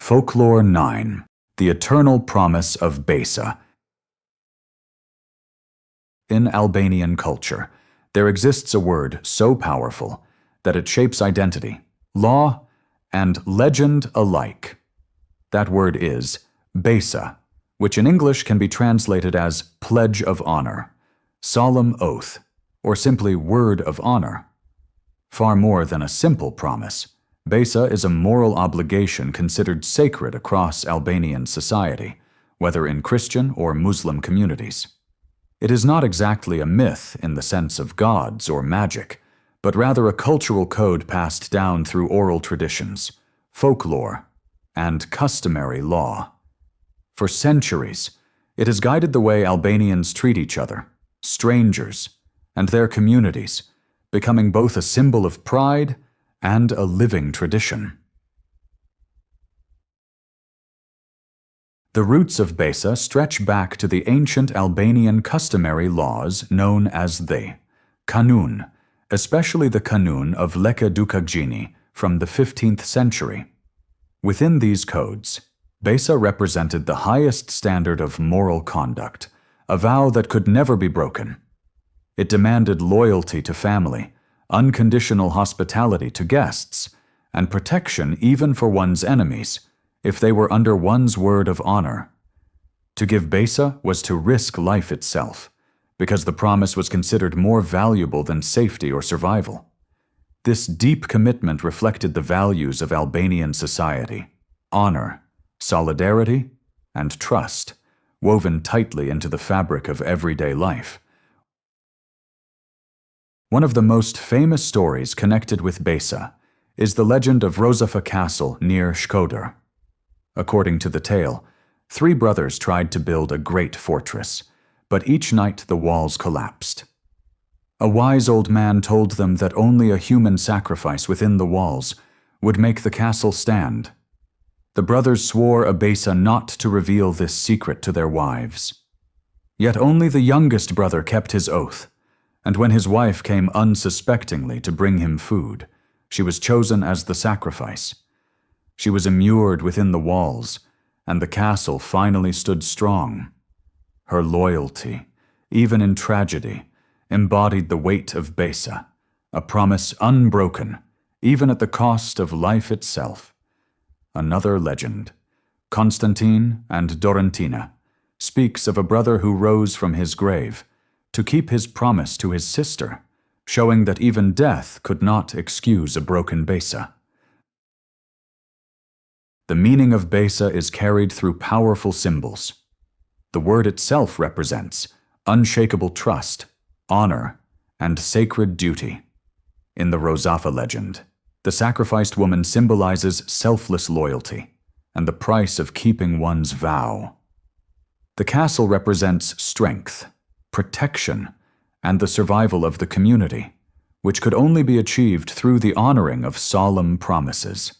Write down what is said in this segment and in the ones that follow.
Folklore 9. The Eternal Promise of Besa. In Albanian culture, there exists a word so powerful that it shapes identity, law, and legend alike. That word is Besa, which in English can be translated as pledge of honor, solemn oath, or simply word of honor. Far more than a simple promise, Besa is a moral obligation considered sacred across Albanian society, whether in Christian or Muslim communities. It is not exactly a myth in the sense of gods or magic, but rather a cultural code passed down through oral traditions, folklore, and customary law. For centuries, it has guided the way Albanians treat each other, strangers, and their communities, becoming both a symbol of pride and a living tradition. The roots of Besa stretch back to the ancient Albanian customary laws known as the Kanun, especially the Kanun of Lekë Dukagjini from the 15th century. Within these codes, Besa represented the highest standard of moral conduct, a vow that could never be broken. It demanded loyalty to family, unconditional hospitality to guests, and protection even for one's enemies, if they were under one's word of honor. To give Besa was to risk life itself, because the promise was considered more valuable than safety or survival. This deep commitment reflected the values of Albanian society: honor, solidarity, and trust, woven tightly into the fabric of everyday life. One of the most famous stories connected with Besa is the legend of Rozafa Castle near Shkodër. According to the tale, 3 brothers tried to build a great fortress, but each night the walls collapsed. A wise old man told them that only a human sacrifice within the walls would make the castle stand. The brothers swore a Besa not to reveal this secret to their wives. Yet only the youngest brother kept his oath, and when his wife came unsuspectingly to bring him food, she was chosen as the sacrifice. She was immured within the walls, and the castle finally stood strong. Her loyalty, even in tragedy, embodied the weight of Besa, a promise unbroken, even at the cost of life itself. Another legend, Constantin and Doruntinë, speaks of a brother who rose from his grave to keep his promise to his sister, showing that even death could not excuse a broken Besa. The meaning of Besa is carried through powerful symbols. The word itself represents unshakable trust, honor, and sacred duty. In the Rozafa legend, the sacrificed woman symbolizes selfless loyalty and the price of keeping one's vow. The castle represents strength, protection, and the survival of the community, which could only be achieved through the honoring of solemn promises.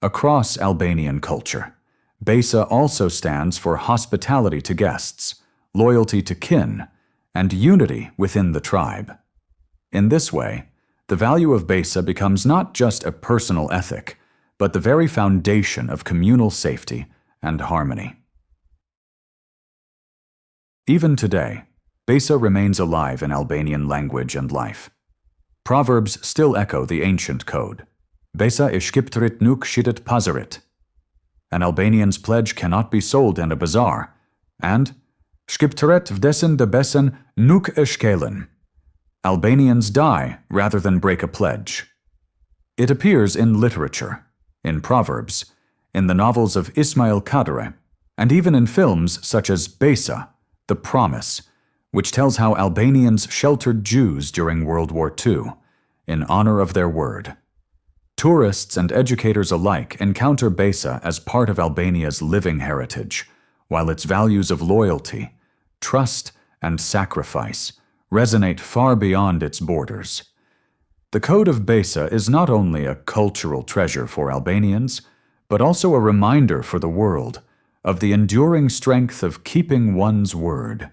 Across Albanian culture, Besa also stands for hospitality to guests, loyalty to kin, and unity within the tribe. In this way, the value of Besa becomes not just a personal ethic, but the very foundation of communal safety and harmony. Even today, Besa remains alive in Albanian language and life. Proverbs still echo the ancient code. Besa e shqiptërit nuk shitet pazarit. An Albanian's pledge cannot be sold in a bazaar, and shqiptëret vdesin dhe besën nuk e shkelën. Albanians die rather than break a pledge. It appears in literature, in proverbs, in the novels of Ismail Kadare, and even in films such as Besa, The Promise, which tells how Albanians sheltered Jews during World War II, in honor of their word. Tourists and educators alike encounter Besa as part of Albania's living heritage, while its values of loyalty, trust, and sacrifice resonate far beyond its borders. The Code of Besa is not only a cultural treasure for Albanians, but also a reminder for the world of the enduring strength of keeping one's word.